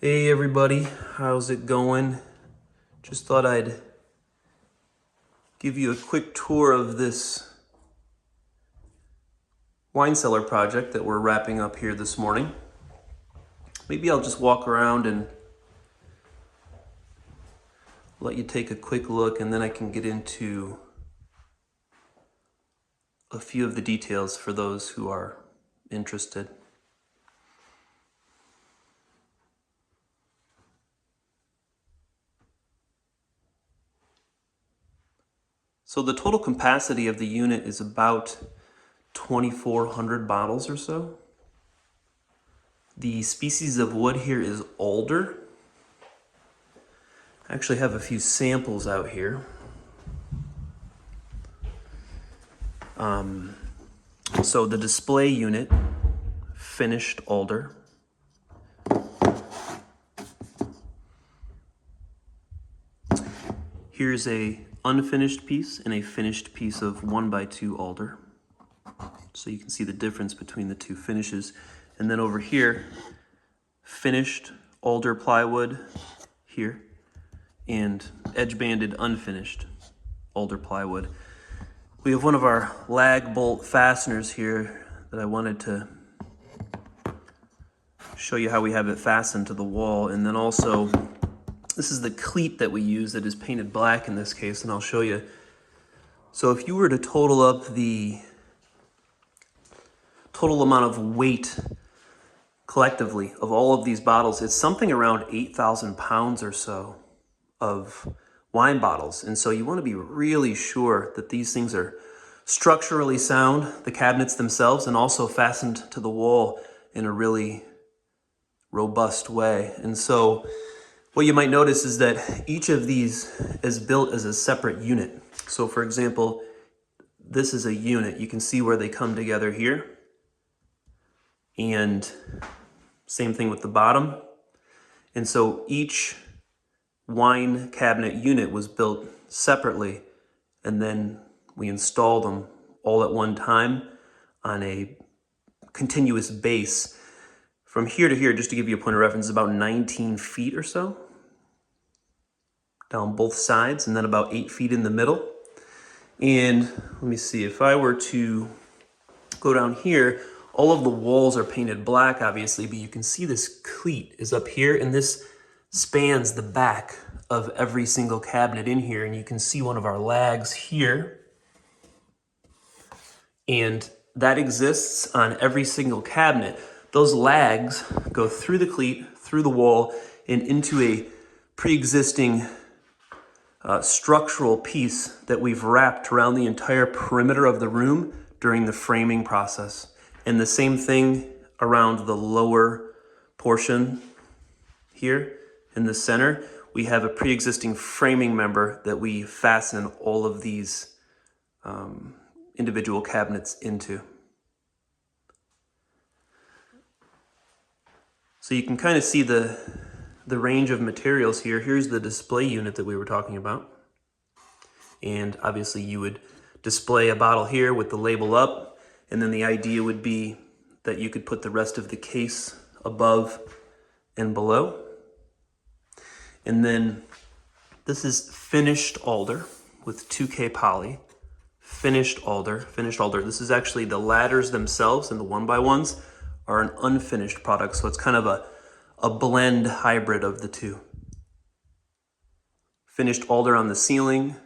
Hey everybody, how's it going? Just thought I'd give you a quick tour of this wine cellar project that we're wrapping up here this morning. Maybe I'll just walk around and let you take a quick look, and then I can get into a few of the details for those who are interested. So the total capacity of the unit is about 2,400 bottles or so. The species of wood here is Alder. I actually have a few samples out here. So the display unit, finished Alder. Here's a unfinished piece and a finished piece of 1x2 Alder. So you can see the difference between the two finishes. And then over here, finished Alder plywood here, and edge-banded unfinished Alder plywood. We have one of our lag bolt fasteners here that I wanted to show you how we have it fastened to the wall. And then also, this is the cleat that we use that is painted black in this case, and I'll show you. So if you were to total up the total amount of weight collectively of all of these bottles, it's something around 8,000 pounds or so of wine bottles. And so you want to be really sure that these things are structurally sound, the cabinets themselves, and also fastened to the wall in a really robust way. And so what you might notice is that each of these is built as a separate unit. So for example, this is a unit. You can see where they come together here. And same thing with the bottom. And so each wine cabinet unit was built separately, and then we installed them all at one time on a continuous base. From here to here, just to give you a point of reference, is about 19 feet or so down both sides, and then about 8 feet in the middle. And let me see, if I were to go down here, all of the walls are painted black, obviously, but you can see this cleat is up here, and this spans the back of every single cabinet in here. And you can see one of our lags here, and that exists on every single cabinet. Those lags go through the cleat, through the wall, and into a pre-existing structural piece that we've wrapped around the entire perimeter of the room during the framing process. And the same thing around the lower portion here in the center. We have a pre-existing framing member that we fasten all of these individual cabinets into. So you can kind of see the range of materials here. Here's the display unit that we were talking about. And obviously you would display a bottle here with the label up, and then the idea would be that you could put the rest of the case above and below. And then this is finished Alder with 2K poly. Finished Alder, finished Alder. This is actually the ladders themselves, and the 1x1s are an unfinished product. So it's kind of a blend hybrid of the two. Finished Alder on the ceiling,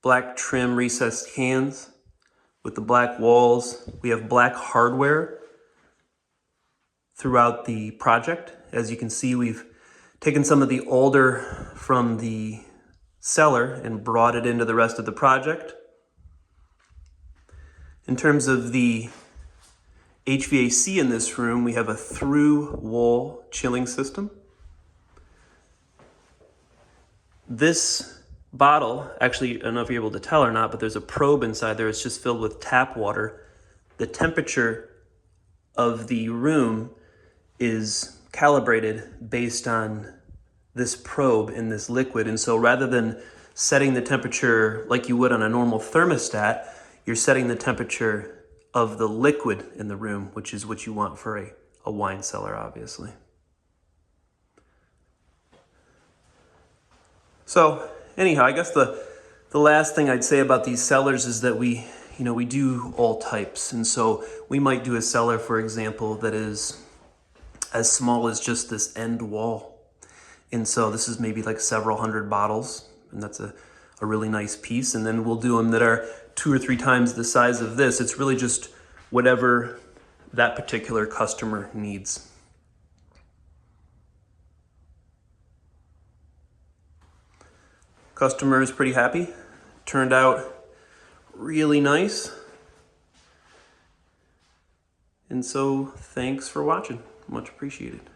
black trim recessed cans with the black walls. We have black hardware throughout the project. As you can see, we've taken some of the Alder from the cellar and brought it into the rest of the project. In terms of the HVAC in this room, we have a through-wall chilling system. This bottle, actually, I don't know if you're able to tell or not, but there's a probe inside there. It's just filled with tap water. The temperature of the room is calibrated based on this probe in this liquid. And so rather than setting the temperature like you would on a normal thermostat, you're setting the temperature of the liquid in the room, which is what you want for a wine cellar, obviously. So anyhow, I guess the last thing I'd say about these cellars is that we do all types. And so we might do a cellar, for example, that is as small as just this end wall. And so this is maybe like several hundred bottles, and that's a really nice piece. And then we'll do them that are 2 or 3 times the size of this. It's really just whatever that particular customer needs. Customer is pretty happy. Turned out really nice. And so thanks for watching. Much appreciated.